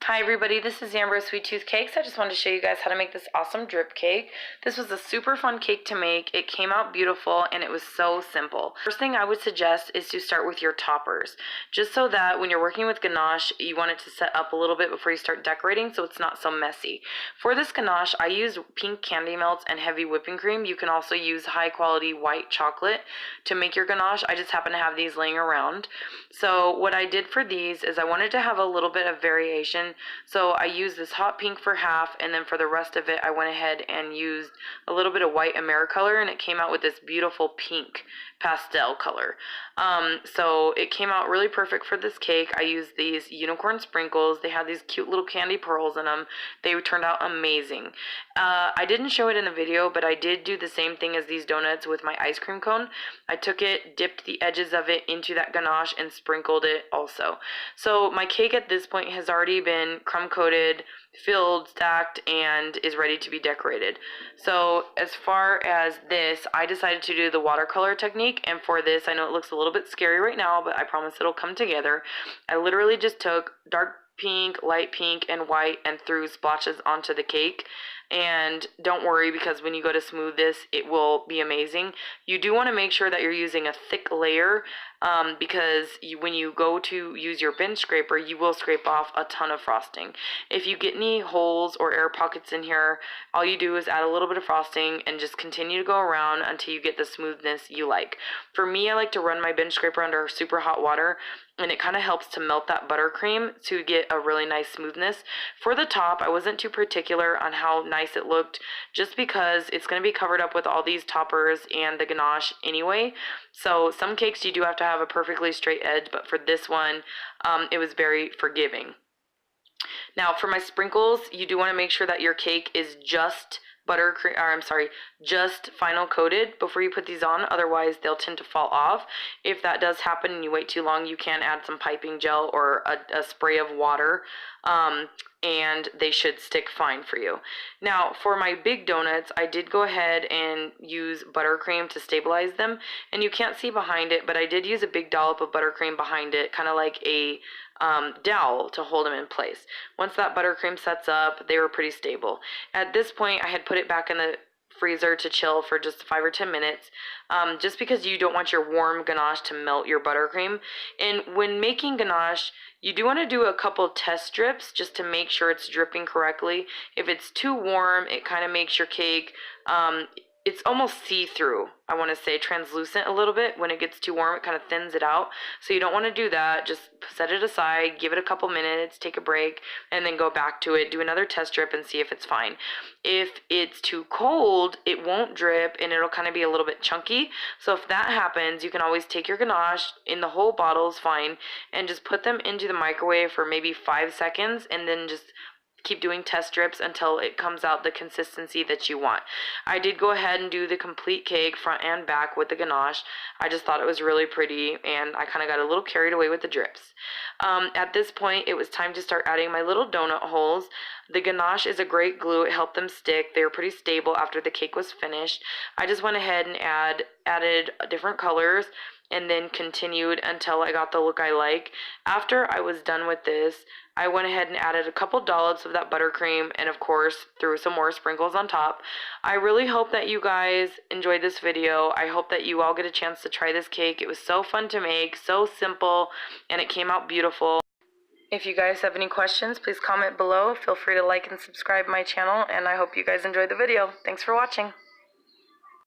Hi everybody, this is Amber Sweet Tooth Cakes. I just wanted to show you guys how to make this awesome drip cake. This was a super fun cake to make. It came out beautiful and it was so simple. First thing I would suggest is to start with your toppers. Just so that when you're working with ganache, you want it to set up a little bit before you start decorating so it's not so messy. For this ganache, I use pink candy melts and heavy whipping cream. You can also use high quality white chocolate to make your ganache. I just happen to have these laying around. So what I did for these is I wanted to have a little bit of variation. So I used this hot pink for half, and then for the rest of it I went ahead and used a little bit of white Americolor, and it came out with this beautiful pink pastel color. So it came out really perfect for this cake. I used these unicorn sprinkles. They had these cute little candy pearls in them. They turned out amazing. I didn't show it in the video, but I did do the same thing as these donuts with my ice cream cone. I took it, dipped the edges of it into that ganache, and sprinkled it also. So my cake at this point has already been crumb coated, filled, stacked, and is ready to be decorated. So as far as this, I decided to do the watercolor technique, and for this, I know it looks a little bit scary right now, but I promise it'll come together. I literally just took dark pink, light pink, and white and threw splotches onto the cake. And don't worry, because when you go to smooth this, it will be amazing. You do want to make sure that you're using a thick layer, because when you go to use your bench scraper, you will scrape off a ton of frosting. If you get any holes or air pockets in here, all you do is add a little bit of frosting and just continue to go around until you get the smoothness you like. For me, I like to run my bench scraper under super hot water, and it kind of helps to melt that buttercream to get a really nice smoothness. For the top, I wasn't too particular on how nice it looked, just because it's going to be covered up with all these toppers and the ganache anyway. So some cakes you do have to have a perfectly straight edge, but for this one, it was very forgiving. Now for my sprinkles, you do want to make sure that your cake is just just final coated before you put these on, otherwise they'll tend to fall off. If that does happen and you wait too long, you can add some piping gel or a spray of water, and they should stick fine for you. Now for my big donuts, I did go ahead and use buttercream to stabilize them, and you can't see behind it, but I did use a big dollop of buttercream behind it, kind of like a dowel to hold them in place. Once that buttercream sets up, they were pretty stable. At this point, I had put it back in the freezer to chill for just 5 or 10 minutes, just because you don't want your warm ganache to melt your buttercream. And when making ganache, you do want to do a couple test drips just to make sure it's dripping correctly. If it's too warm, it kind of makes your cake, it's almost see-through, I want to say, translucent a little bit. When it gets too warm, it kind of thins it out. So you don't want to do that. Just set it aside, give it a couple minutes, take a break, and then go back to it, do another test drip, and see if it's fine. If it's too cold, it won't drip, and it'll kind of be a little bit chunky. So if that happens, you can always take your ganache, in the whole bottle is fine, and just put them into the microwave for maybe 5 seconds, and then just keep doing test strips until it comes out the consistency that you want. I did go ahead and do the complete cake front and back with the ganache. I just thought it was really pretty, and I kind of got a little carried away with the drips. At this point, it was time to start adding my little donut holes. The ganache is a great glue. It helped them stick. They were pretty stable after the cake was finished. I just went ahead and added different colors, and then continued until I got the look I like. After I was done with this, I went ahead and added a couple dollops of that buttercream, and of course threw some more sprinkles on top. I really hope that you guys enjoyed this video. I hope that you all get a chance to try this cake. It was so fun to make, so simple, and it came out beautiful. If you guys have any questions, please comment below. Feel free to like and subscribe my channel, and I hope you guys enjoyed the video. Thanks for watching.